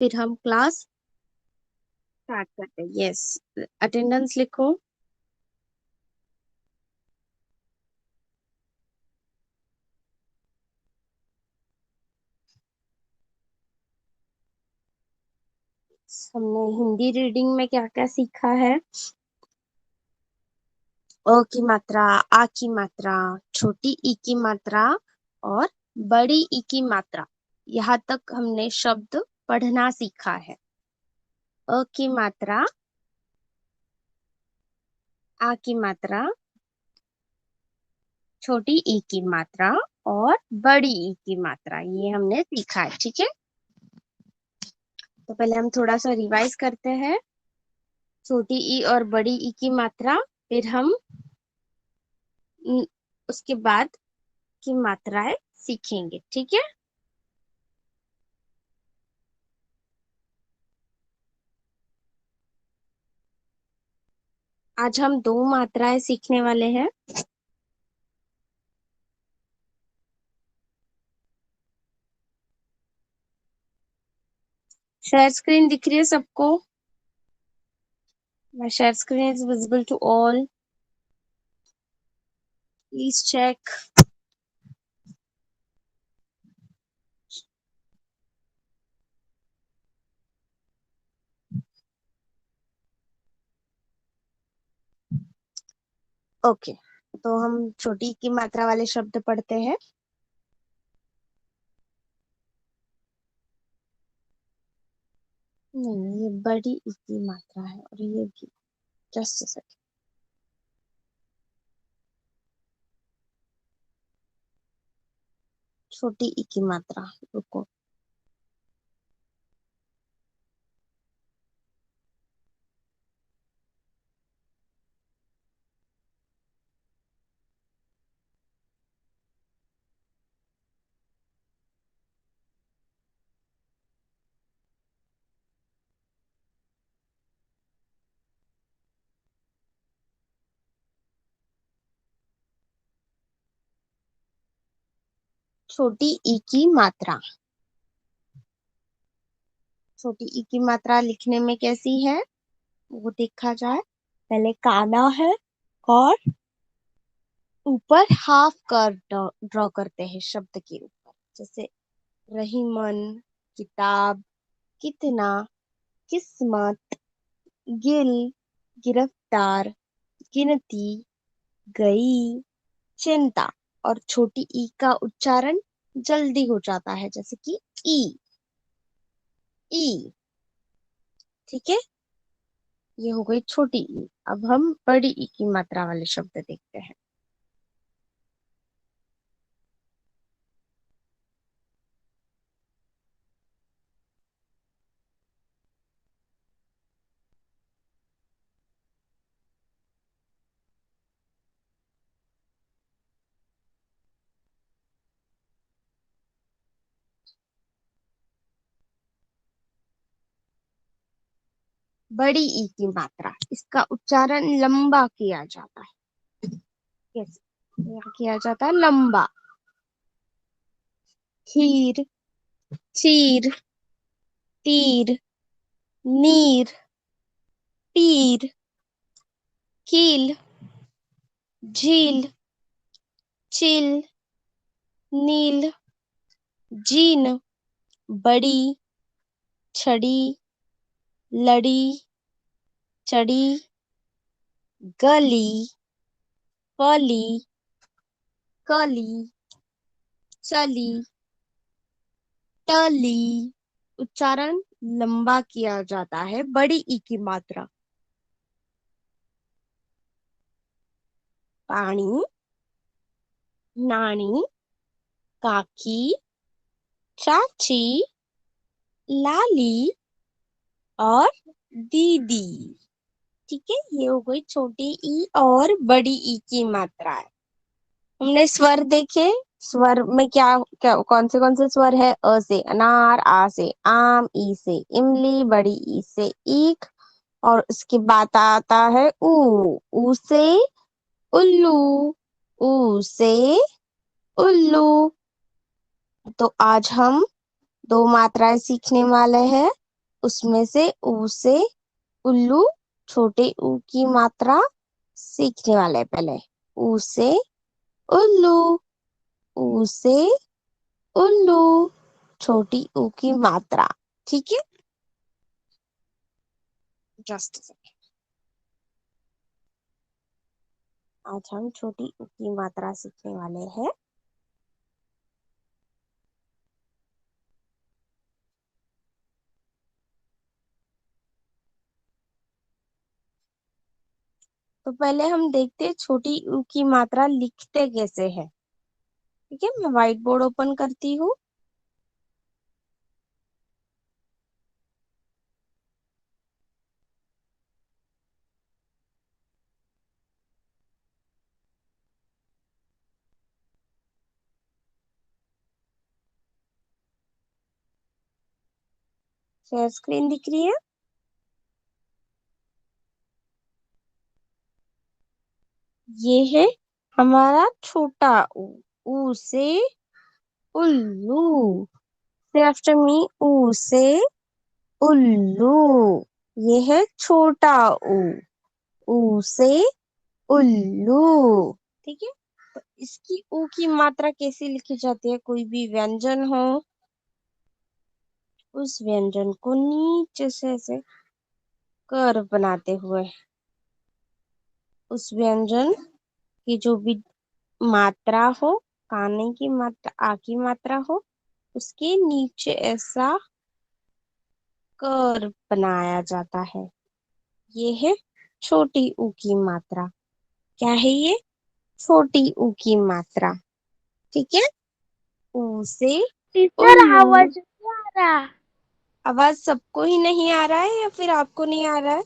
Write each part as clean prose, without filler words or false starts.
फिर हम class start करते हैं। यस, अटेंडेंस लिखो। हमने हिंदी रीडिंग में क्या क्या सीखा है? अ की मात्रा, आ की मात्रा, छोटी ई की मात्रा और बड़ी ई की मात्रा। यहाँ तक हमने शब्द पढ़ना सीखा है। अ की मात्रा, आ की मात्रा, छोटी ई की मात्रा और बड़ी ई की मात्रा, ये हमने सीखा है। ठीक है, तो पहले हम थोड़ा सा रिवाइज करते हैं। छोटी ई और बड़ी ई की मात्रा, फिर हम न- उसके बाद की मात्राएं सीखेंगे। ठीक है, आज हम दो मात्राएं सीखने वाले हैं। शेयर स्क्रीन दिख रही है सबको? My share screen is visible to all. Please check. Okay, तो हम छोटी की मात्रा वाले शब्द पढ़ते हैं। नहीं, ये बड़ी ई की मात्रा है और ये भी। Just second. छोटी ई की मात्रा, रुको। छोटी ई की मात्रा, छोटी ई की मात्रा लिखने में कैसी है वो देखा जाए। पहले काना है और ऊपर हाफ कर्व ड्रॉ करते हैं शब्द के ऊपर। जैसे रहीमन, किताब, कितना, किस्मत, गिल, गिरफ्तार, गिनती, गई, चिंता। और छोटी ई का उच्चारण जल्दी हो जाता है, जैसे कि ई। ई। ठीक है, ये हो गई छोटी ई। अब हम बड़ी ई की मात्रा वाले शब्द देखते हैं। बड़ी ई की मात्रा, इसका उच्चारण लंबा किया जाता है। कैसे? यहाँ किया जाता है लंबा। खीर, चीर, तीर, नीर, पीर, कील, झील, चिल, नील, जीन, बड़ी, छड़ी, लड़ी, चड़ी, गली, फली, कली, चली, टली। उच्चारण लंबा किया जाता है बड़ी ई की मात्रा। पानी, नानी, काकी, चाची, लाली और दीदी। ठीक है, ये हो गई छोटी ई और बड़ी ई की मात्रा। हमने स्वर देखे। स्वर में क्या क्या कौन से स्वर है? अ से अनार, आ से आम, ई से इमली, बड़ी ई से ईख। और उसके बाद आता है ऊ से उल्लू, ऊ से उल्लू। तो आज हम दो मात्राएं सीखने वाले हैं। उसमें से ऊ से उल्लू, छोटे ऊ की मात्रा सीखने वाले हैं पहले। ऊ से उल्लू, ऊ से उल्लू, छोटी ऊ की मात्रा। ठीक है, जस्ट आज हम छोटी ऊ की मात्रा सीखने वाले हैं। तो पहले हम देखते हैं छोटी ऊ की मात्रा लिखते कैसे हैं। ठीक है, मैं व्हाइट बोर्ड ओपन करती हूँ। शेयर स्क्रीन दिख रही है। ये है हमारा छोटा ऊ। ऊ से उल्लू। से आफ्टर मी, ऊ से उल्लू। ये है छोटा ऊ। ऊ से उल्लू। ठीक है, तो इसकी ऊ की मात्रा कैसी लिखी जाती है? कोई भी व्यंजन हो, उस व्यंजन को नीचे से ऐसे कर्व बनाते हुए, उस व्यंजन की जो भी मात्रा हो, काने की मात्रा, आ की मात्रा हो, उसके नीचे ऐसा कर्व बनाया जाता है। ये है छोटी ऊ की मात्रा। क्या है ये? छोटी ऊ की मात्रा। ठीक है, ऊ से टीचर उल्लू। आवाज नहीं आ रहा। आवाज सबको ही नहीं आ रहा है या फिर आपको नहीं आ रहा है?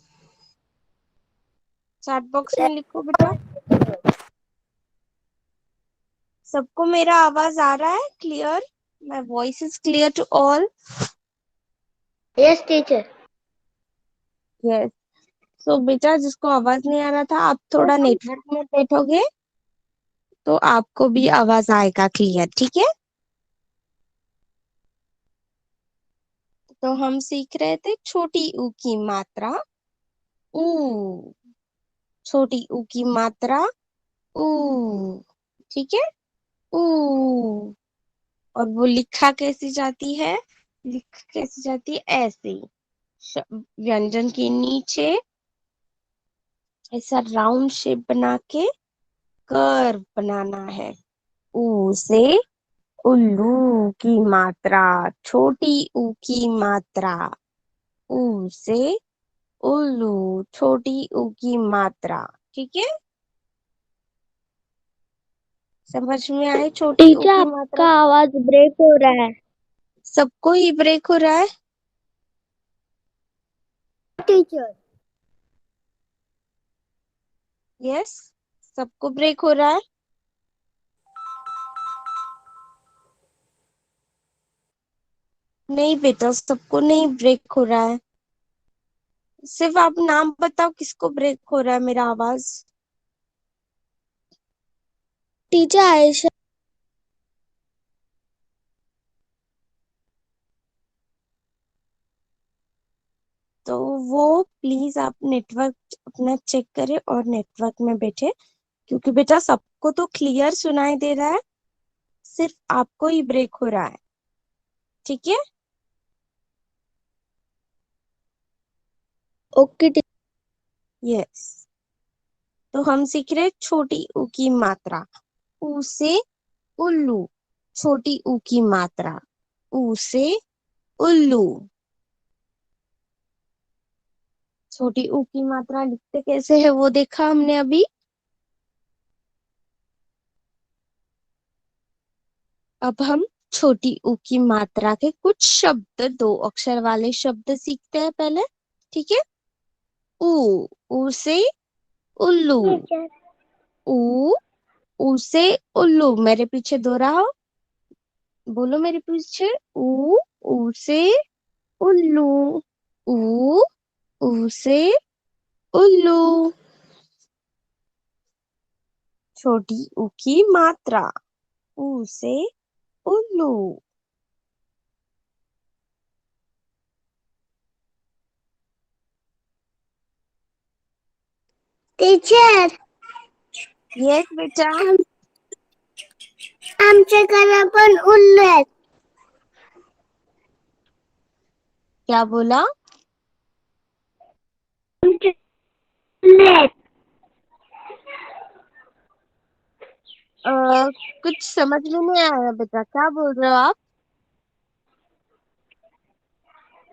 चैट बॉक्स में लिखो बेटा। सबको मेरा आवाज आ रहा है clear? My voice is clear to all? Yes teacher. Yes. So बेटा, जिसको आवाज नहीं आ रहा था, आप थोड़ा नेटवर्क में बैठोगे तो आपको भी आवाज आएगा क्लियर। ठीक है, तो हम सीख रहे थे छोटी ऊ की मात्रा ऊ। छोटी ऊ की मात्रा ऊ। ठीक है, ऊ। और वो लिखा कैसी जाती है? लिख कैसी जाती है? ऐसे व्यंजन के नीचे ऐसा राउंड शेप बना के कर्व बनाना है। ऊ से उल्लू की मात्रा, छोटी ऊ की मात्रा। ऊ से उल्लू, छोटी ऊ की मात्रा। ठीक है, समझ में आए छोटी ऊ टीचर की आपका मात्रा? आवाज ब्रेक हो रहा है। सबको ही ब्रेक हो रहा है? टीचर यस, सबको ब्रेक हो रहा है। नहीं बेटा, सबको नहीं ब्रेक हो रहा है। सिर्फ आप नाम बताओ किसको ब्रेक हो रहा है मेरा आवाज। टीचर आयशा। तो वो प्लीज आप नेटवर्क अपना चेक करें और नेटवर्क में बैठे, क्योंकि बेटा सबको तो क्लियर सुनाई दे रहा है, सिर्फ आपको ही ब्रेक हो रहा है। ठीक है, ओके टीचर। यस। तो हम सीख रहे छोटी ऊ की मात्रा। ऊ से उल्लू, छोटी ऊ की मात्रा। ऊ से उल्लू। छोटी ऊ की मात्रा लिखते कैसे है वो देखा हमने अभी। अब हम छोटी ऊ की मात्रा के कुछ शब्द, दो अक्षर वाले शब्द सीखते हैं पहले। ठीक है, ऊ। ऊ से उल्लू। टीचर ऊ। ऊ से उल्लू। मेरे पीछे दोहराओ, बोलो मेरे पीछे। ऊ। ऊ से उल्लू। ऊ। ऊ से उल्लू, छोटी ऊ की मात्रा। ऊ से उल्लू। टीचर यस बेटा। आमच्या घरात पण उल्लू आहेत. क्या बोला? आमचे उल्लू आहेत. कुछ समझ में नहीं आया बेटा, क्या बोल रहे हो आप?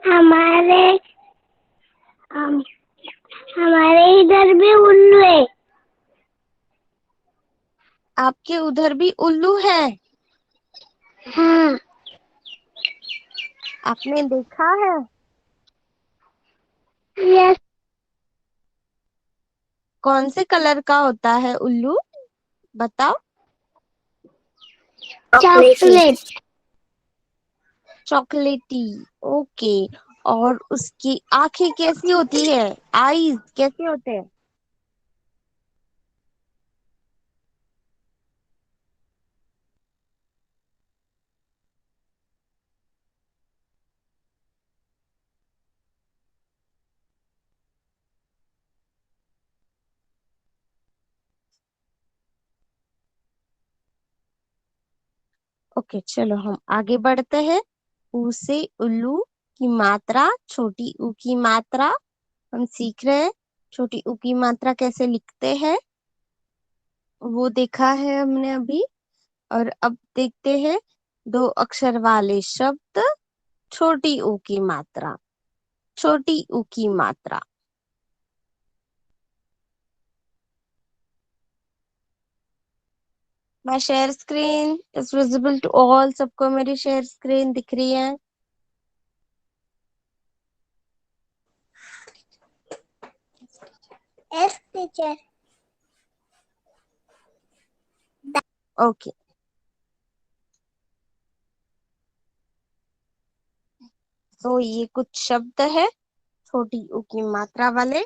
हमारे हम, हमारे इधर भी उल्लू है. आपके उधर भी उल्लू है? हाँ. आपने देखा है? यस. कौन से कलर का होता है उल्लू, बताओ? चॉकलेट. चॉकलेटी। ओके। और उसकी आंखें कैसी होती है? आईज कैसे होते हैं? ओके, चलो हम आगे बढ़ते हैं। ऊ से उल्लू की मात्रा, छोटी ऊ की मात्रा हम सीख रहे हैं। छोटी ऊ की मात्रा कैसे लिखते हैं वो देखा है हमने अभी। और अब देखते हैं दो अक्षर वाले शब्द, छोटी ऊ की मात्रा। छोटी ऊ की मात्रा। My share screen is visible to all. सबको मेरी शेयर स्क्रीन दिख रही है? Yes teacher. ओके। तो ये कुछ शब्द है छोटी ऊ की मात्रा वाले,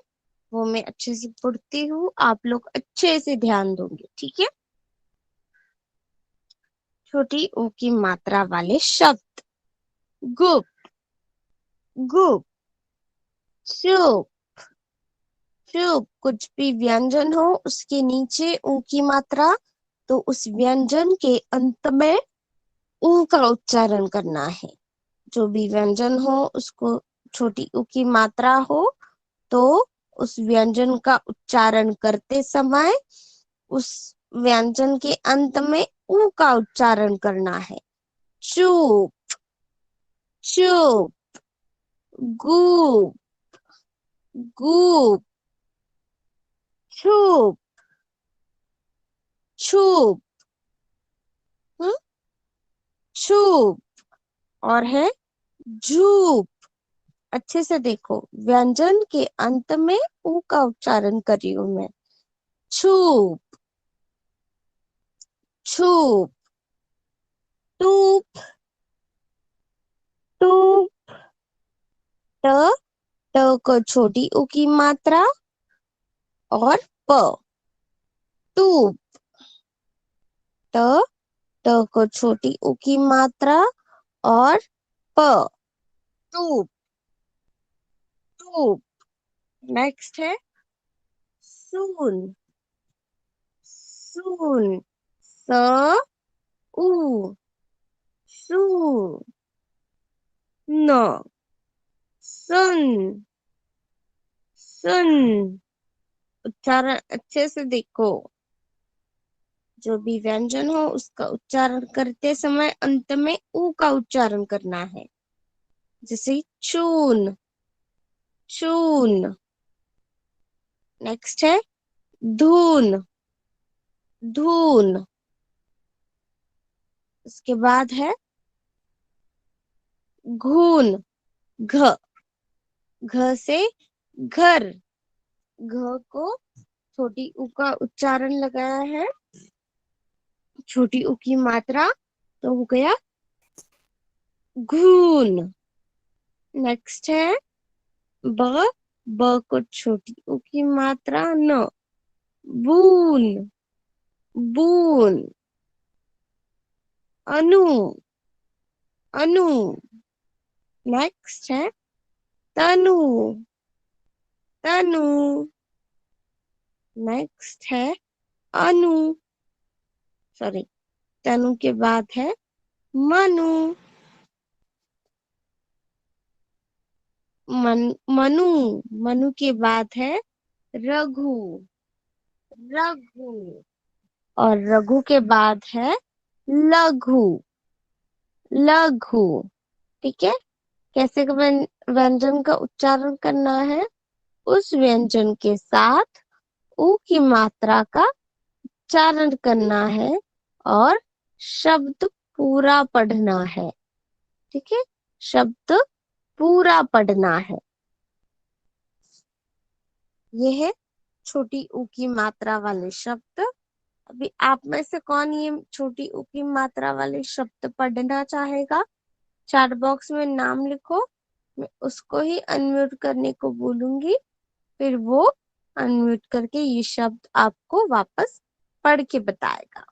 वो मैं अच्छे से पढ़ती हूँ, आप लोग अच्छे से ध्यान दोगे, ठीक है? छोटी ऊ की मात्रा वाले शब्द। गुप, गुप, चुप, चुप। कुछ भी व्यंजन हो उसके नीचे ऊ की मात्रा, तो उस व्यंजन के अंत में ऊ का उच्चारण करना है। जो भी व्यंजन हो उसको छोटी ऊ की मात्रा हो तो उस व्यंजन का उच्चारण करते समय उस व्यंजन के अंत में ऊ का उच्चारण करना है। चुप, चुप, गुप, गुप, चुप, चुप, चुप। और है झूप। अच्छे से देखो, व्यंजन के अंत में ऊ का उच्चारण कर रही हूं मैं। छूप, छूप, टूप, टूप। ट, ट को छोटी ऊ की मात्रा और प, टूप। ट, ट को छोटी ऊ की मात्रा और प, टूप, टूप। नेक्स्ट है सून, सून। स, ऊ, सू, न, सुन, सुन। उच्चारण अच्छे से देखो, जो भी व्यंजन हो उसका उच्चारण करते समय अंत में ऊ का उच्चारण करना है। जैसे चून, चून। नेक्स्ट है धून, धून। उसके बाद है घून, घ, घ से घर। घ को छोटी ऊ का उच्चारण लगाया है, छोटी ऊ की मात्रा, तो हो गया घून। नेक्स्ट है ब, ब को छोटी ऊ की मात्रा न, बून, बून। अनु, अनु। नेक्स्ट है तनु, तनु। नेक्स्ट है अनु, सॉरी, तनु के बाद है मनु, मनु, मनु के बाद है रघु, रघु, और रघु के बाद है लघु, लघु। ठीक है, कैसे व्यंजन का उच्चारण करना है? उस व्यंजन के साथ ऊ की मात्रा का उच्चारण करना है और शब्द पूरा पढ़ना है। ठीक है, शब्द पूरा पढ़ना है। ये है छोटी ऊ की मात्रा वाले शब्द। अभी आप में से कौन ये छोटी ऊ की मात्रा वाले शब्द पढ़ना चाहेगा? चैट बॉक्स में नाम लिखो, मैं उसको ही अनम्यूट करने को बोलूंगी, फिर वो अनम्यूट करके ये शब्द आपको वापस पढ़ के बताएगा।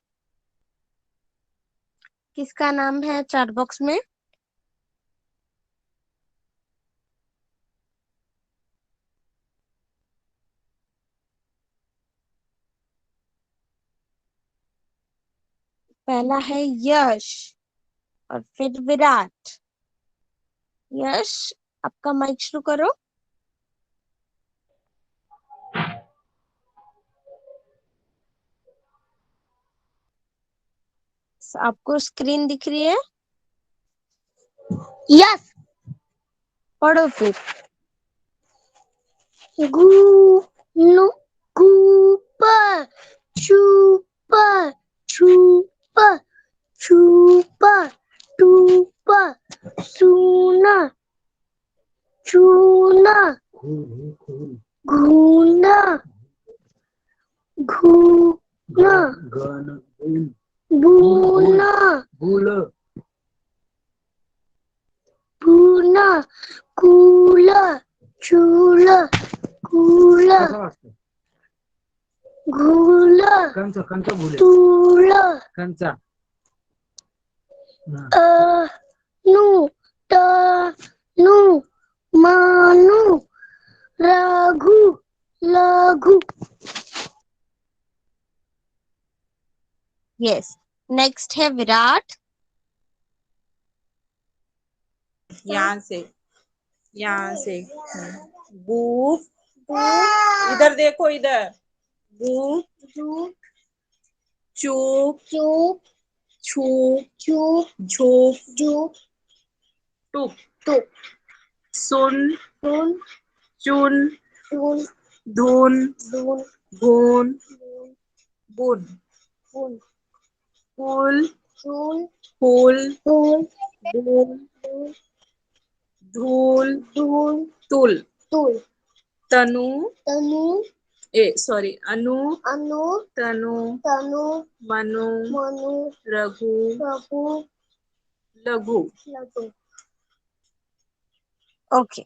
किसका नाम है चैट बॉक्स में? पहला है यश और फिर विराट। यश, आपका माइक शुरू करो। आपको स्क्रीन दिख रही है? यस। पढ़ो फिर। गु नु गुप चुप चुप चुप टूप सुना चूना घूना घूना बूना बूना कूला चूला कूला घूला तूला नु तनु मानु रघु लघु। यस, नेक्स्ट है विराट। यहाँ से गूप, इधर देखो, इधर गूप चुप चुप छूप चुप झूप झूप टुप टुप सुन सुन चुन सुन धुन धुन घून बुन फूल फूल फूल फूल फूल धूल धूल धूल तुल तुल तनु तनु सॉरी अनु अनु तनु तनु मनु मनु रघु रघु लघु। लघु। ओके,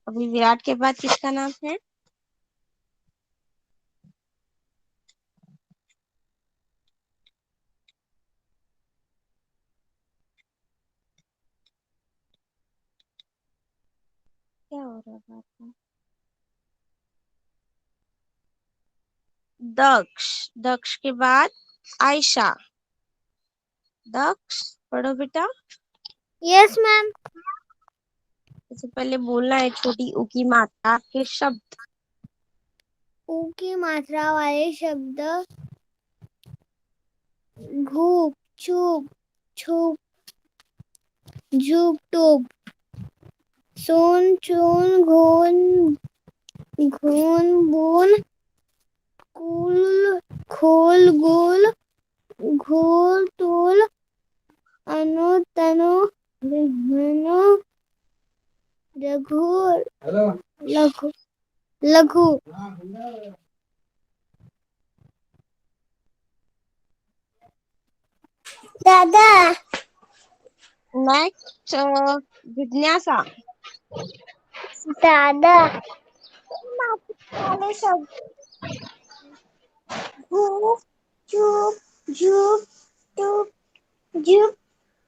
अभी विराट के बाद किसका नाम है? क्या हो रहा है आपको? दक्ष, दक्ष के बाद आयशा। दक्ष, पढ़ो बेटा। Yes ma'am. सबसे पहले बोलना है छोटी ऊ की मात्रा के शब्द। ऊ की मात्रा वाले शब्द घूप चुप छुप झुप टुप सुन चुन घून घून बून कुल खोल गुल घोल तोल अनु तनु मनु रघु लघु लघु। दादा नेक्स्ट जिज्ञासा। दादा वाले शब्द घूप चुप झुप टुप झुप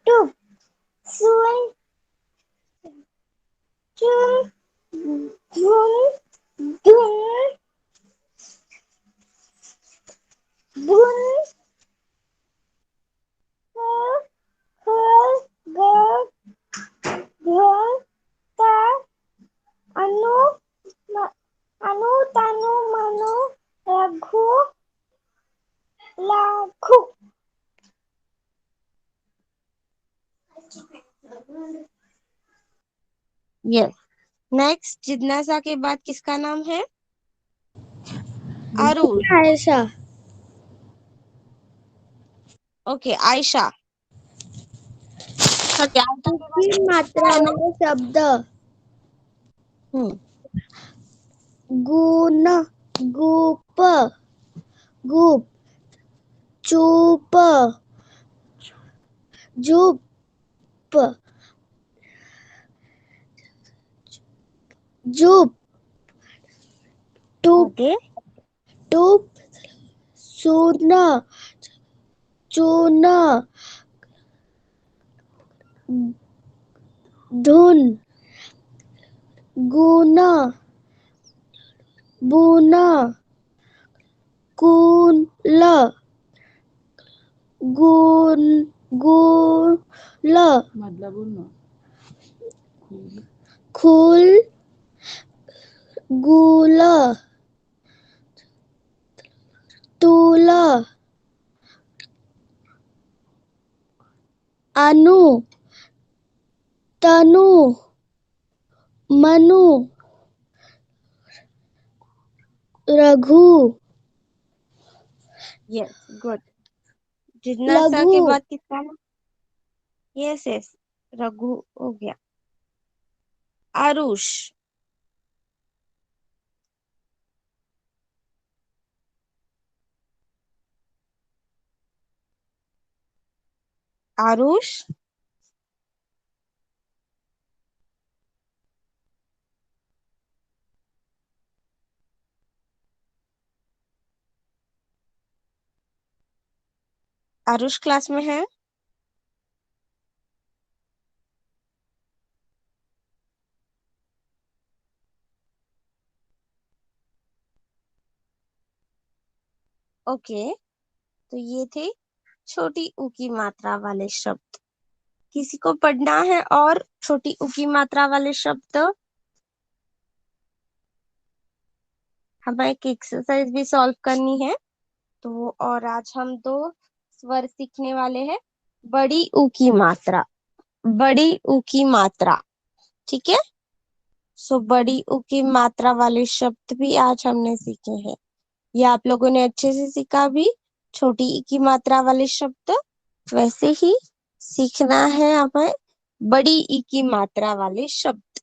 टुप सुन चुन धुन धुन यस। नेक्स्ट जिज्ञासा के बाद किसका नाम है? आरुष। आयशा। ओके, आयशा। ओके, आयशा के बाद की किसका मात्रा है? वाले शब्द। हम्म गुण, गुप, गुप, चुप, जुप, जुप, टुप, ओके। टुप, सुन, चून, धुन, गुण, बुन, कुल, गुण, गुल, मधला बोल ना. खुल, गुल, तुल, अनु, तनु, मनु, रघु, यस, गुड। जिज्ञासा लघु, के बाद किसका नाम? यस यस, रघु हो गया। आरुष। आरुष। आरुष क्लास में है? ओके, तो ये थे छोटी ऊ की मात्रा वाले शब्द। किसी को पढ़ना है और छोटी ऊ की मात्रा वाले शब्द? हमें एक एक्सरसाइज भी सॉल्व करनी है। तो और आज हम दो स्वर सीखने वाले हैं। बड़ी ऊ की मात्रा, बड़ी ऊ की मात्रा, ठीक है। सो बड़ी ऊ की मात्रा वाले शब्द भी आज हमने सीखे हैं। ये आप लोगों ने अच्छे से सीखा भी। छोटी ई की मात्रा वाले शब्द वैसे ही सीखना है हमें बड़ी ई की मात्रा वाले शब्द।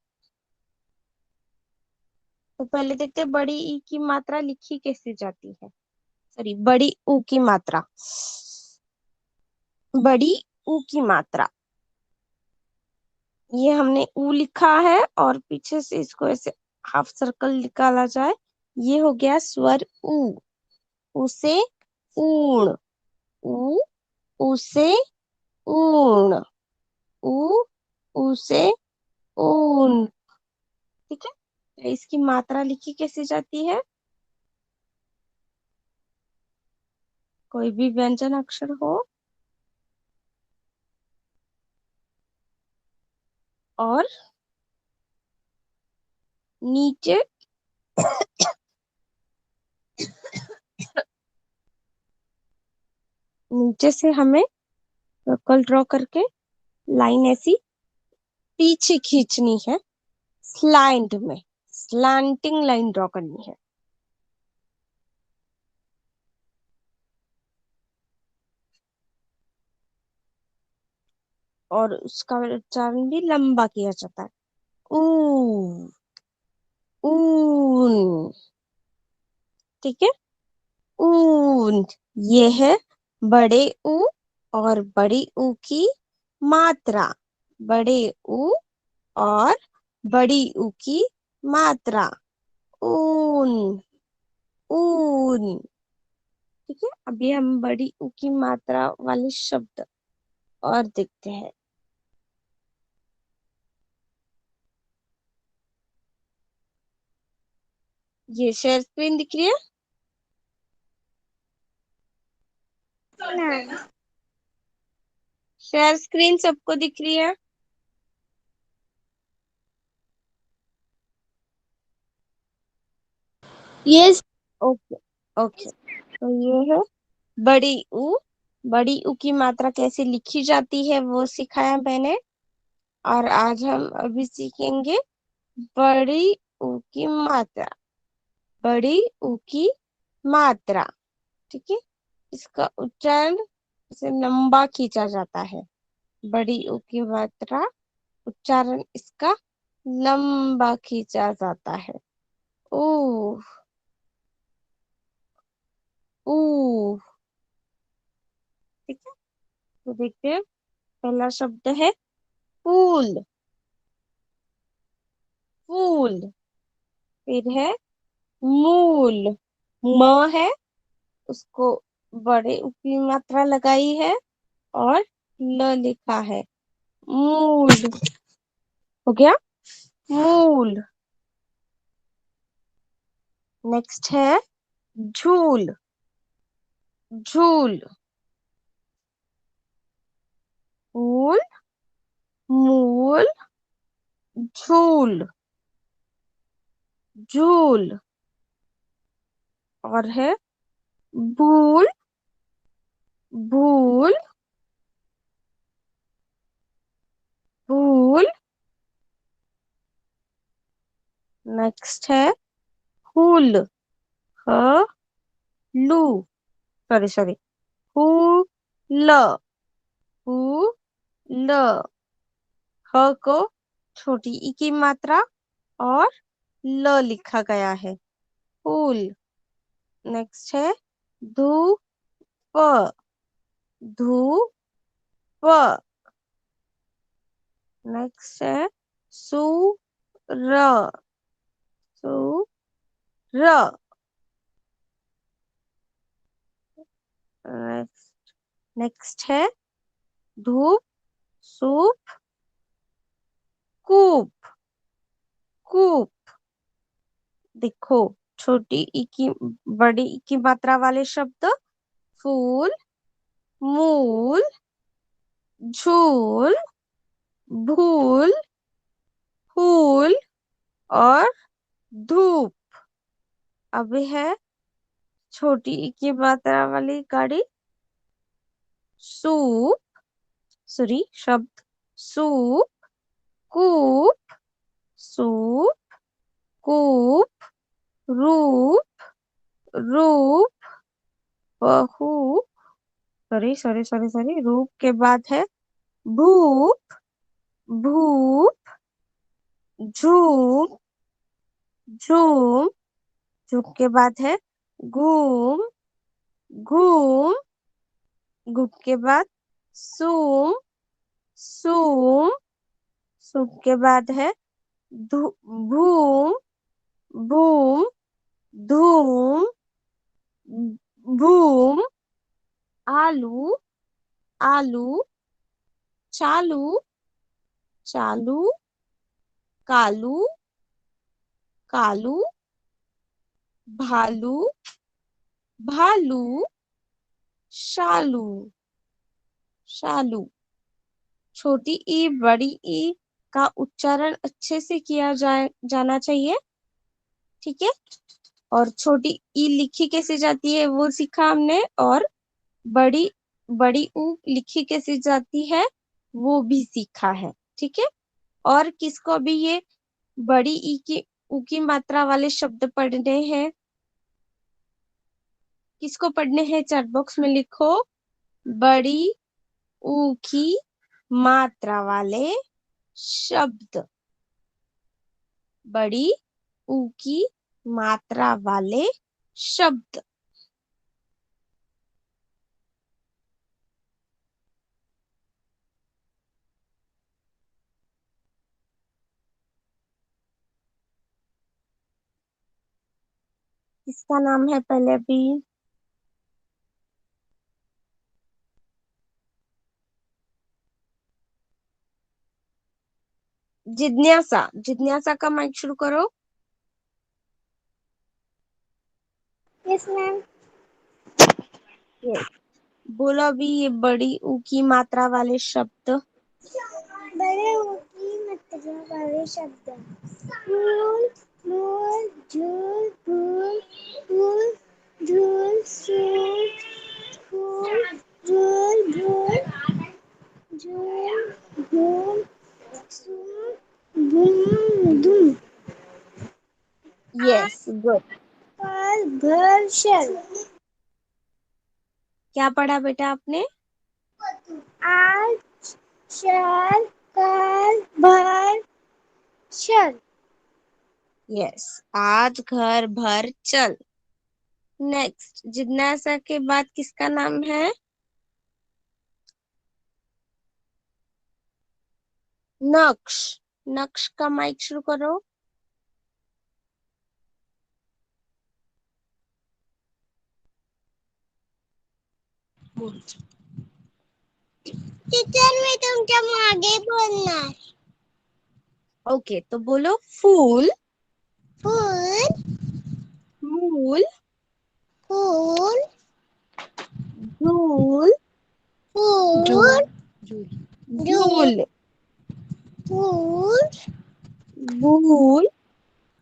तो पहले देखते हैं बड़ी ई की मात्रा लिखी कैसे जाती है। सॉरी, बड़ी ऊ की मात्रा, बड़ी ऊ की मात्रा। ये हमने ऊ लिखा है और पीछे से इसको ऐसे हाफ सर्कल निकाला जाए, ये हो गया स्वर ऊ। उसे ऊण, ऊ, उसे ऊण, ऊ, उसे ऊन, ठीक है। तो इसकी मात्रा लिखी कैसे जाती है? कोई भी व्यंजन अक्षर हो और नीचे नीचे से हमें सर्कल ड्रॉ करके लाइन ऐसी पीछे खींचनी है, स्लैंट में, स्लैंटिंग लाइन ड्रॉ करनी है। और उसका उच्चारण भी लंबा किया जाता है। ऊ, ऊन, ठीक है। ऊन, ये है बड़े ऊ और बड़ी ऊ की मात्रा। बड़े ऊ और बड़ी ऊ की मात्रा, ऊन, ऊन, ठीक है। अभी हम बड़ी ऊ की मात्रा वाले शब्द और देखते हैं। ये शेयर स्क्रीन दिख रही है? शेयर स्क्रीन सबको दिख रही है? यस। Okay, okay. तो ये है बड़ी ऊ। बड़ी ऊ की मात्रा कैसे लिखी जाती है वो सिखाया मैंने। और आज हम अभी सीखेंगे बड़ी ऊ की मात्रा, बड़ी ऊ की मात्रा। ठीक है, इसका उच्चारण इसे लंबा खींचा जाता है। बड़ी ऊ की मात्रा, उच्चारण इसका लंबा खींचा जाता है। ऊ, ऊ। ठीक है, तो देखते हैं। पहला शब्द है फूल, फूल। फिर है मूल, म है, उसको बड़े ऊ की मात्रा लगाई है और ल लिखा है। मूल हो गया, मूल। नेक्स्ट है झूल, झूल। फूल, मूल, झूल, झूल। और है भूल, भूल, भूल। नेक्स्ट है हुल, ह लू, सॉरी सॉरी, हु ल, हु ल। ह को छोटी ई की मात्रा और ल लिखा गया है, फूल। नेक्स्ट है धूप, धूप। नेक्स्ट है सु र, सु र। नेक्स्ट, नेक्स्ट है धूप, सूप, कूप, कूप। देखो, छोटी ई की, बड़ी ई की मात्रा वाले शब्द फूल, मूल, झूल, भूल, फूल और धूप। अब है छोटी ई की मात्रा वाली गाड़ी सूप, सॉरी शब्द सूप, कूप, सूप, कूप, रूप, रूप, बहू, सॉरी सॉरी सॉरी सॉरी, रूप के बाद है भूप, भूप, झूम, झूम। झूम के बाद है घूम, घूम। घूम के बाद सूम, सूम। सूम के बाद है भूम, भूम, धूम, भूम। आलू, आलू, चालू, चालू, कालू, कालू, भालू, भालू, शालू, शालू। छोटी ई बड़ी ई का उच्चारण अच्छे से किया जाना चाहिए। ठीक है, और छोटी ई लिखी कैसे जाती है वो सीखा हमने, और बड़ी बड़ी ऊ लिखी कैसे जाती है वो भी सीखा है। ठीक है, और किसको भी ये बड़ी ई की ऊ की मात्रा वाले शब्द पढ़ने हैं, किसको पढ़ने हैं चैट बॉक्स में लिखो। बड़ी ऊ की मात्रा वाले शब्द, बड़ी ऊ की मात्रा वाले शब्द। इसका नाम है पहले भी जिज्ञासा। जिज्ञासा का माइक शुरू करो। Yes ma'am. यस, बोलो अभी ये बड़ी ऊ की मात्रा वाले शब्द। बड़े की मात्रा वाले शब्द फूल, मूल, झूल, फूल, फूल, झूल, सूट, फूल, झूल, भूल, झूल, भूल, सूट, धूम, धूम। Yes, good. वर्षल। क्या पढ़ा बेटा आपने? आज शल कल भर शल। यस, आज घर भर चल। नेक्स्ट, जिज्ञासा के बाद किसका नाम है? नक्श। नक्श का माइक शुरू करो। टीचर मी तुमच्या मागे बोलणार। ओके, तो बोलो फूल, फूल मूल, फूल झूल, फूल झूल, फूल बूल,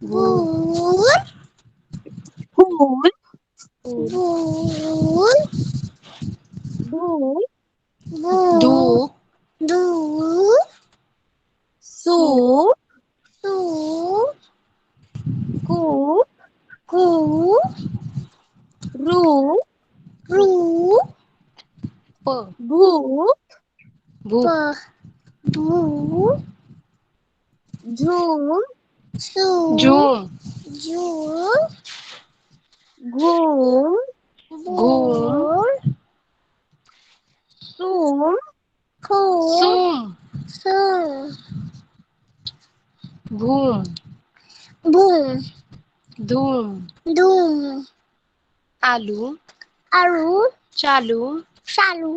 फूल फूल, फूल धूल, धूप धूप सूप, सूप कूप, कूप रूप, रूप भूप, भूप झूम, झूम झूम घूम, घूम सूम, सूम सूम घूम बूम धूम धूम आलू आलू चालू चालू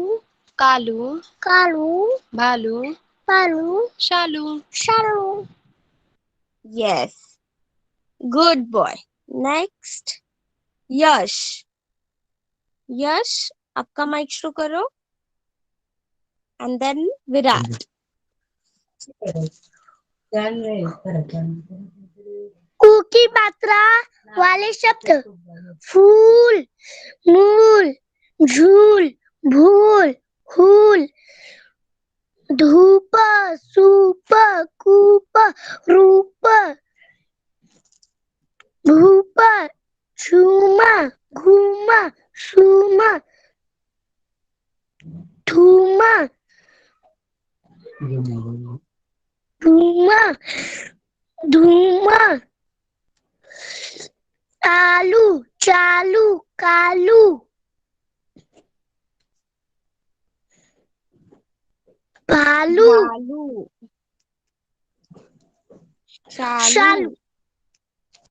कालू कालू भालू भालू शालू शालू। Yes, good boy. Next, Yash. Yash, आपका माइक शुरू करो। And then Virat. ऊ की मात्रा वाले शब्द फूल मूल झूल भूल हूल धूप सूप कूप रूप भूप झूमा घूमा सूमा धूमा धूमा धूमा आलू चालू कालू भालू भालू, चालू। शालू।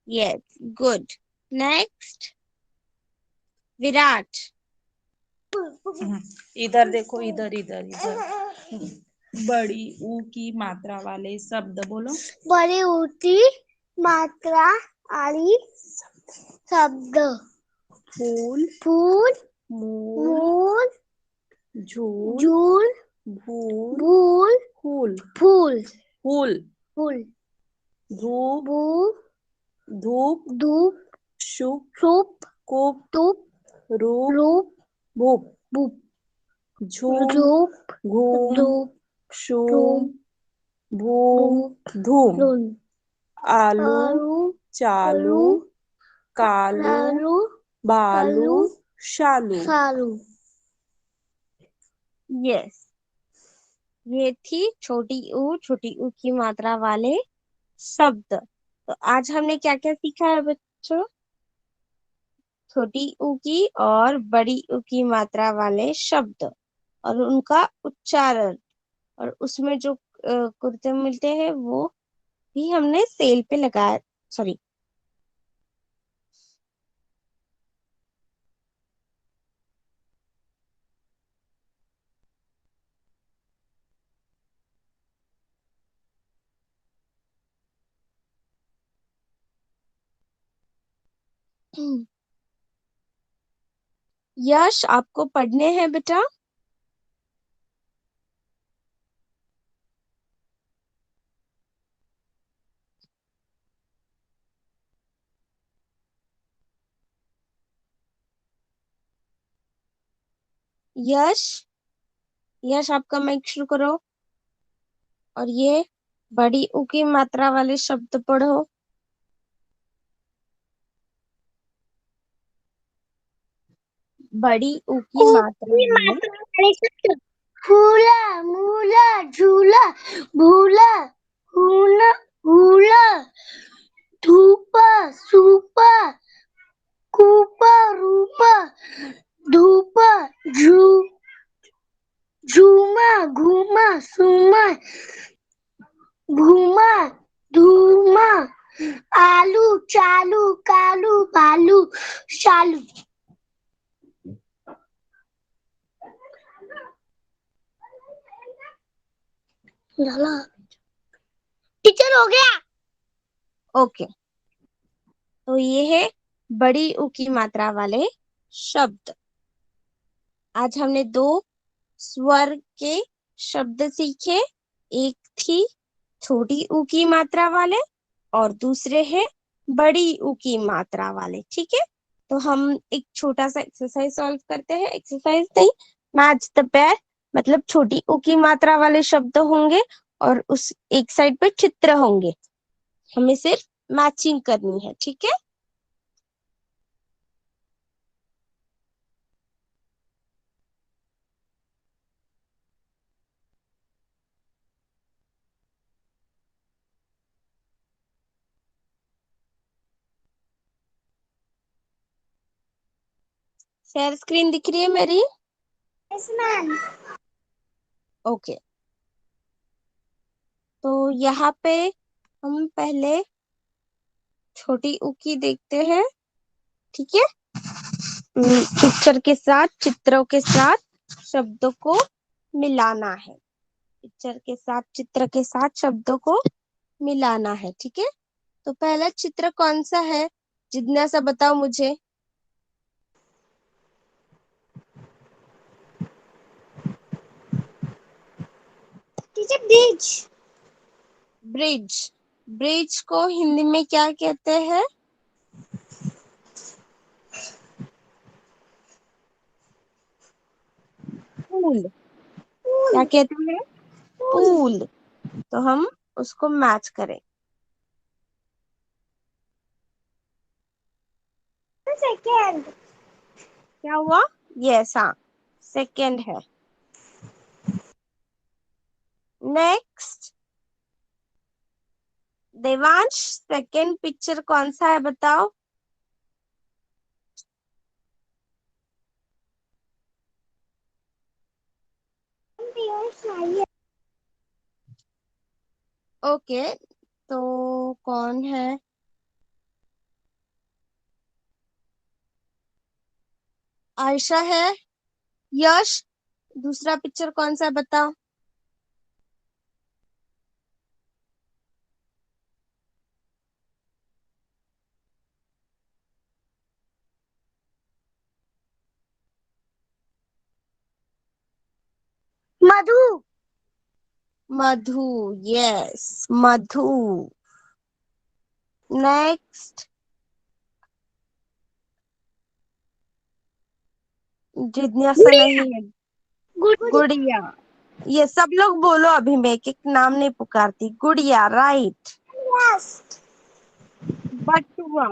Yes, good. नेक्स्ट, विराट। इधर देखो, इधर इधर इधर। बड़ी ऊ की मात्रा वाले शब्द बोलो। बड़ी ऊटी मात्रा वाली शब्द फूल फूल मूल मूल झूल झूल भूल भूल फूल फूल फूल फूल धूप भू धूप धूप शुभ सूप कूप टूप रूप रूप भूप बुप झूम धूप घूम धूप शूम धूम भूम भूप धूम धूम आलू आलू चालू आलू कालू आलू बालू आलू शालू। सालू। यस, ये थी छोटी ऊ की मात्रा वाले शब्द। तो आज हमने क्या क्या सीखा है बच्चों? छोटी ऊ की और बड़ी ऊ की मात्रा वाले शब्द और उनका उच्चारण, और उसमें जो कुर्ते मिलते हैं वो भी हमने सेल पे लगाया। सॉरी। यश, आपको पढ़ने हैं बेटा? यश, यश आपका माइक शुरू करो और ये बड़ी ऊ की मात्रा वाले शब्द पढ़ो। बड़ी ऊ की मात्रा ऊपरी वाले मात्रा वाले शब्द फूला, मूला, झूला, भूला, हूना, हूला, धूपा, सूपा, कूपा, रूपा, धूपा, झू, झूमा, घूमा, सुमा, घूमा, धूमा, आलू, चालू, कालू, भालू, शालू। टीचर हो गया। ओके। तो ये है बड़ी ऊ की मात्रा वाले शब्द। आज हमने दो स्वर के शब्द सीखे। एक थी छोटी ऊ की मात्रा वाले और दूसरे है बड़ी ऊ की मात्रा वाले। ठीक है, तो हम एक छोटा सा एक्सरसाइज सॉल्व करते हैं। एक्सरसाइज नहीं, मैच द पेयर, मतलब छोटी ऊ की मात्रा वाले शब्द होंगे और उस एक साइड पे चित्र होंगे। हमें सिर्फ मैचिंग करनी है। ठीक है, शेयर स्क्रीन दिख रही है मेरी? Yes ma'am. ओके, तो यहाँ पे हम पहले छोटी ऊ की देखते हैं। ठीक है, पिक्चर के साथ, चित्रों के साथ शब्दों को मिलाना है। पिक्चर के साथ, चित्र के साथ शब्दों को मिलाना है। ठीक है, तो पहला चित्र कौन सा है? जिज्ञासा बताओ मुझे। Teacher bridge. ब्रिज। ब्रिज को हिंदी में क्या कहते हैं? पुल। क्या कहते हैं? पुल। तो हम उसको मैच करें। सेकेंड। क्या हुआ? यस, हाँ, सेकेंड है। नेक्स्ट, देवांश, सेकेंड पिक्चर कौन सा है बताओ? ओके, तो कौन है? आयशा है। यश, दूसरा पिक्चर कौन सा है बताओ? मधु। मधु। यस, मधु। नेक्स्ट, जिज्ञासा गुड़िया। नहीं है। गुड़िया। गुड़िया। ये सब लोग बोलो, अभी मैं एक एक नाम नहीं पुकारती। गुड़िया, राइट। यस। बटुआ।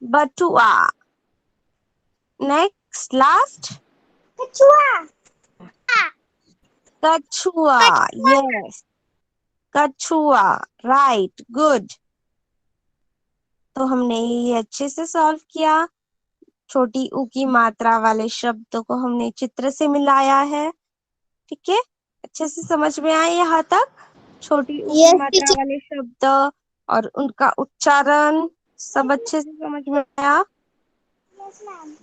बटुआ। नेक्स्ट, लास्ट, कछुआ। कछुआ। कछुआ। यस, कछुआ, राइट, गुड। तो हमने ये अच्छे से सॉल्व किया। छोटी ऊ की मात्रा वाले शब्दों को हमने चित्र से मिलाया है। ठीक है, अच्छे से समझ में आए यहाँ तक? छोटी ऊ की यस मात्रा टीचर। वाले शब्द और उनका उच्चारण सब अच्छे से समझ में आया? Yes ma'am.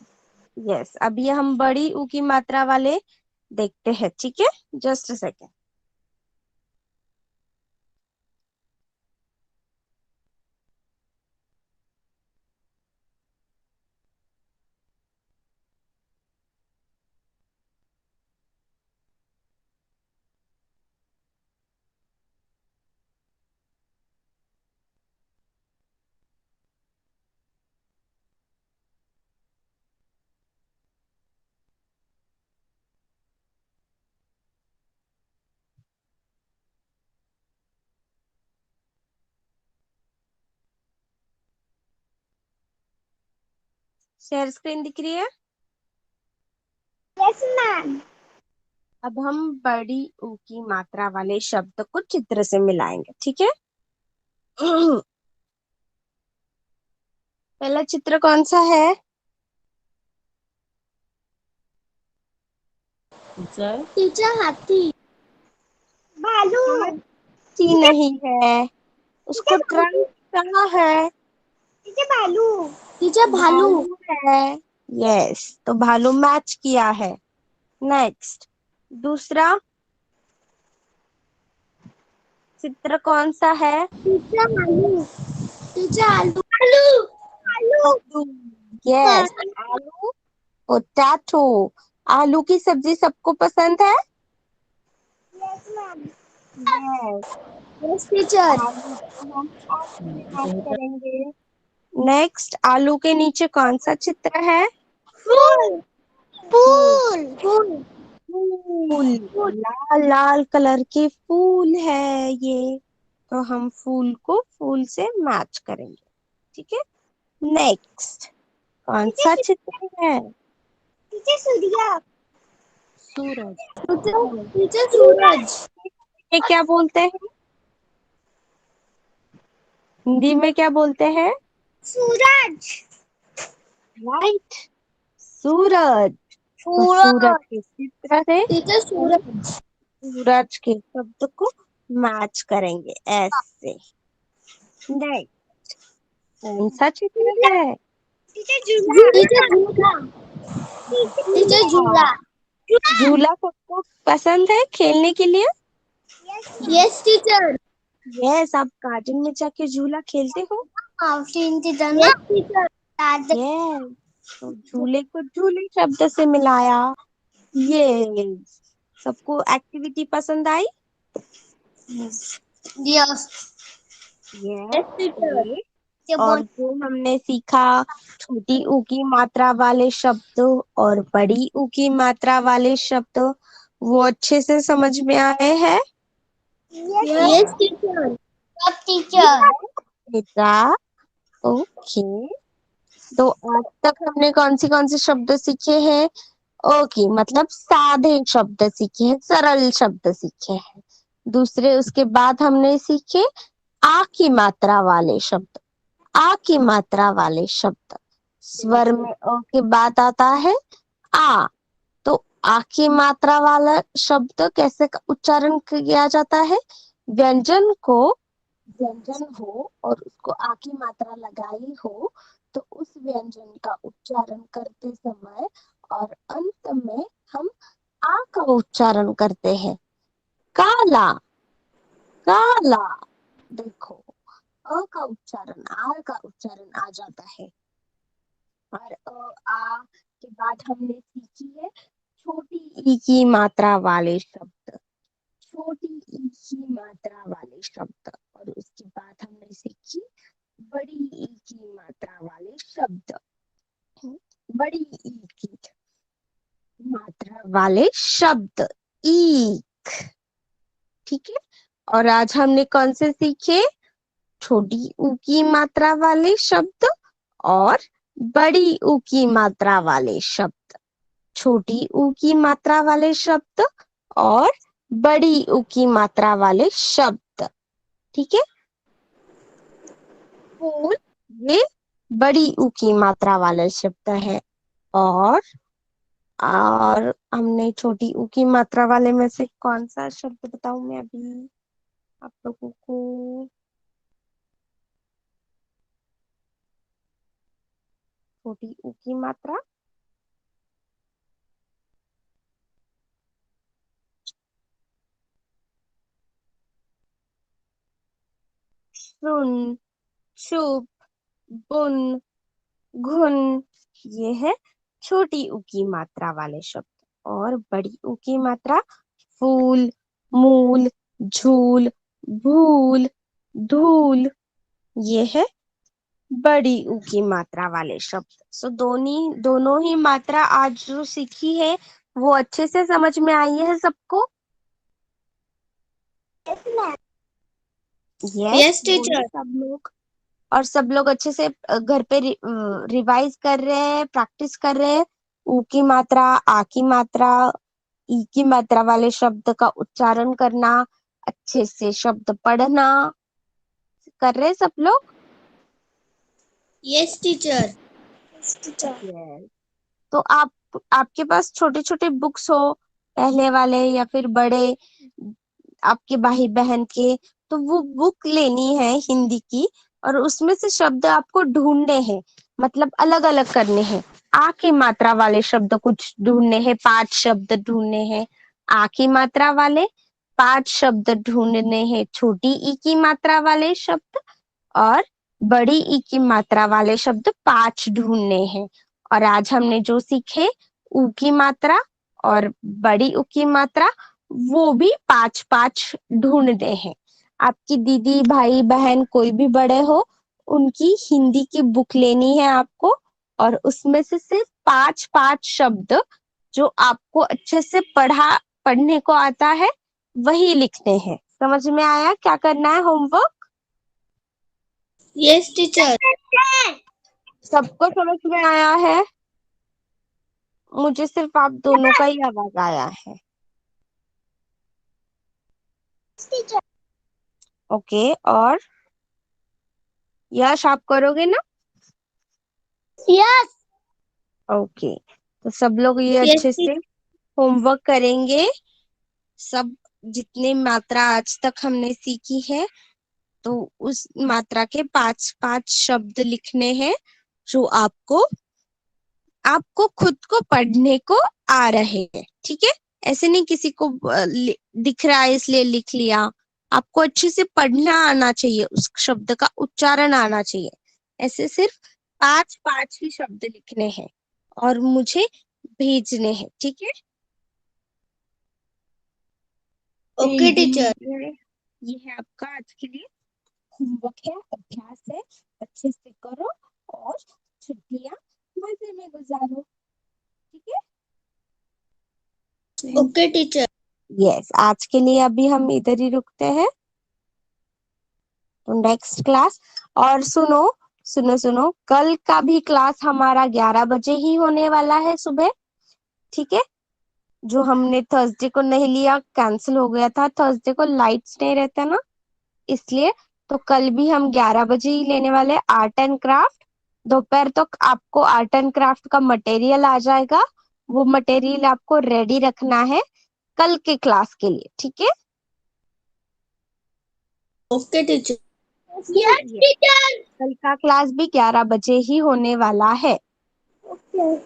यस, अभी हम बड़ी ऊ की मात्रा वाले देखते हैं। ठीक है, just a second. Share screen दिख रही है? Yes, ma'am. अब हम बड़ी ऊ की मात्रा वाले शब्द को चित्र से मिलाएंगे, ठीक है। पहला चित्र कौन सा है? टीचर Teacher हाथी. भालू. हाथी नहीं है, उसको ट्रंक कहाँ है? टीचर भालू. टीचर भालू. भालू है। यस, तो भालू मैच किया है। नेक्स्ट, दूसरा चित्र कौन सा है? टीचर आलू. टीचर आलू. आलू. आलू. आलू। यस, आलू, पोटैटो। आलू की सब्जी सबको पसंद है। Yes, ma'am. Yes, Yes, teacher. आलू को हम आलू में मैच करेंगे। नेक्स्ट, आलू के नीचे कौन सा चित्र है? फूल. फूल. फूल. फूल। लाल लाल कलर के फूल है ये, तो हम फूल को फूल से मैच करेंगे, ठीक है। नेक्स्ट, कौन सा चित्र है? टीचर सूर्य. सूरज टीचर सूरज. ये क्या बोलते हैं? हिंदी में क्या बोलते हैं? सूरज. राइट, सूरज। तो सूरज सूरज. के चित्र से टीचर सूरज. सूरज के शब्द को मैच करेंगे ऐसे। नेक्स्ट, कौन सा चित्र है? टीचर झूला. टीचर झूला. टीचर झूला। झूला. झूला सबको पसंद है खेलने के लिए। Yes teacher. यस, आप गार्डन में जाके झूला खेलते हो। टीचर ना. टीचर. यस, तो झूले को झूले शब्द से मिलाया। ये सबको एक्टिविटी पसंद आई। यस. Yes, teacher. और जो हमने सीखा, छोटी ऊ की मात्रा वाले शब्द और बड़ी ऊ की मात्रा वाले शब्द, वो अच्छे से समझ में आए हैं यस टीचर. सब टीचर. बेटा? ओके, तो आज तक हमने कौन से शब्द सीखे हैं? ओके, मतलब सादे शब्द सीखे हैं, सरल शब्द सीखे हैं। दूसरे, उसके बाद हमने सीखे आ की मात्रा वाले शब्द। आ की मात्रा वाले शब्द, स्वर में अ के बाद आता है आ, तो आ की मात्रा वाला शब्द कैसे उच्चारण किया जाता है? व्यंजन को व्यंजन हो और उसको आ की मात्रा लगाई हो, तो उस व्यंजन का उच्चारण करते समय और अंत में हम आ का उच्चारण करते हैं। काला, काला। देखो, अ का उच्चारण, आ का उच्चारण आ जाता है। और आ के बाद हमने सीखी है छोटी ई की मात्रा वाले शब्द। छोटी ई की मात्रा वाले शब्द, और उसके बाद हमने सीखी बड़ी ई की मात्रा वाले शब्द। बड़ी ई की मात्रा वाले शब्द, ईक। ठीक है, और आज हमने कौन से सीखे? छोटी ऊ की मात्रा वाले शब्द और बड़ी ऊ की मात्रा वाले शब्द। छोटी ऊ की मात्रा वाले शब्द और बड़ी ऊ की मात्रा वाले शब्द, ठीक है। फूल, ये बड़ी ऊ की मात्रा वाले शब्द है। और हमने छोटी ऊ की मात्रा वाले में से कौन सा शब्द बताऊं मैं अभी आप लोगों को? छोटी ऊ की मात्रा, सुन, चुप, बुन, घुन, ये है छोटी ऊ की मात्रा वाले शब्द। और बड़ी ऊ की मात्रा, फूल, मूल, झूल, भूल, धूल, ये है बड़ी ऊ की मात्रा वाले शब्द। सो दोनों ही मात्रा आज जो सीखी है वो अच्छे से समझ में आई है सबको? यस बोलिए टीचर. सब लोग। और सब लोग अच्छे से घर पे रिवाइज कर रहे हैं, प्रैक्टिस कर रहे हैं ऊ की मात्रा, आ की मात्रा, ई की मात्रा वाले शब्द का उच्चारण करना, अच्छे से शब्द पढ़ना। कर रहे सब लोग? Yes, teacher. Yes. तो आपके पास छोटे छोटे बुक्स हो, पहले वाले या फिर बड़े, आपके भाई बहन के, तो वो बुक लेनी है हिंदी की, और उसमें से शब्द आपको ढूंढने हैं, मतलब अलग अलग करने हैं। आ की मात्रा वाले शब्द कुछ ढूंढने हैं, 5 शब्द ढूंढने हैं आ की मात्रा वाले, 5 शब्द ढूंढने हैं छोटी ई की मात्रा वाले शब्द, और बड़ी ई की मात्रा वाले शब्द 5 ढूंढने हैं। और आज हमने जो सीखे, ऊ की मात्रा और बड़ी ऊ की मात्रा, वो भी 5-5 ढूंढने हैं। आपकी दीदी, भाई, बहन कोई भी बड़े हो, उनकी हिंदी की बुक लेनी है आपको, और उसमें से सिर्फ 5-5 शब्द जो आपको अच्छे से पढ़ने को आता है, वही लिखने हैं। समझ में आया क्या करना है होमवर्क? Yes, teacher. सबको समझ में आया है? मुझे सिर्फ आप दोनों का ही आवाज आया है। Teacher. ओके, और यश आप करोगे ना? Yes. ओके, तो सब लोग ये Yes, अच्छे से होमवर्क करेंगे। सब जितने मात्रा आज तक हमने सीखी है, तो उस मात्रा के 5-5 शब्द लिखने हैं जो आपको खुद को पढ़ने को आ रहे हैं। ठीक है, ऐसे नहीं किसी को दिख रहा है इसलिए लिख लिया। आपको अच्छे से पढ़ना आना चाहिए, उस शब्द का उच्चारण आना चाहिए। ऐसे सिर्फ 5-5 ही शब्द लिखने हैं और मुझे भेजने हैं। ठीक है, Okay, teacher. ये है आपका आज के लिए होमवर्क है, अभ्यास है। अच्छे से करो और छुट्टियां मजे में गुजारो। ठीक है, Okay, teacher. यस, आज के लिए अभी हम इधर ही रुकते हैं, तो नेक्स्ट क्लास। और सुनो सुनो सुनो, कल का भी क्लास हमारा 11 बजे ही होने वाला है सुबह। ठीक है, जो हमने थर्सडे को नहीं लिया, कैंसिल हो गया था, थर्सडे को लाइट्स नहीं रहता ना, इसलिए। तो कल भी हम 11 बजे ही लेने वाले आर्ट एंड क्राफ्ट। दोपहर तक आपको आर्ट एंड क्राफ्ट का मटेरियल आ जाएगा, वो मटेरियल आपको रेडी रखना है कल के क्लास के लिए। ठीक है, Okay, teacher. Yes, Yes. teacher. कल का क्लास भी 11 बजे ही होने वाला है। Okay.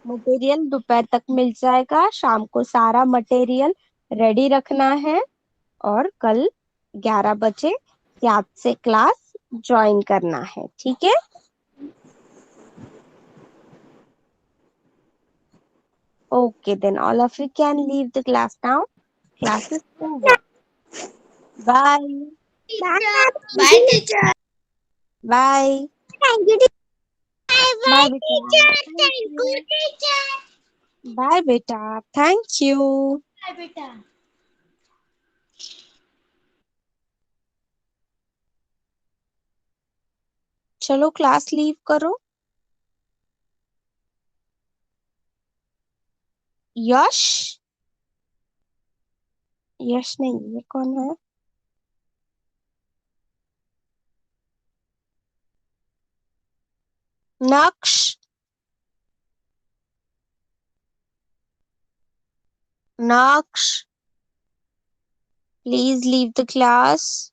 मटेरियल दोपहर तक मिल जाएगा, शाम को सारा मटेरियल रेडी रखना है, और कल 11 बजे याद से क्लास ज्वाइन करना है। ठीक है, okay then all of you can leave the class now. Class is over. Bye Bye, teacher. Bye Thank you, bye bye, बेटा, teacher. Thank Thank you. you, teacher. Bye बेटा, थैंक यू। Bye, beta. चलो class leave करो। यश, यश नहीं, ये कौन है? नक्श, नक्श, प्लीज लीव द क्लास।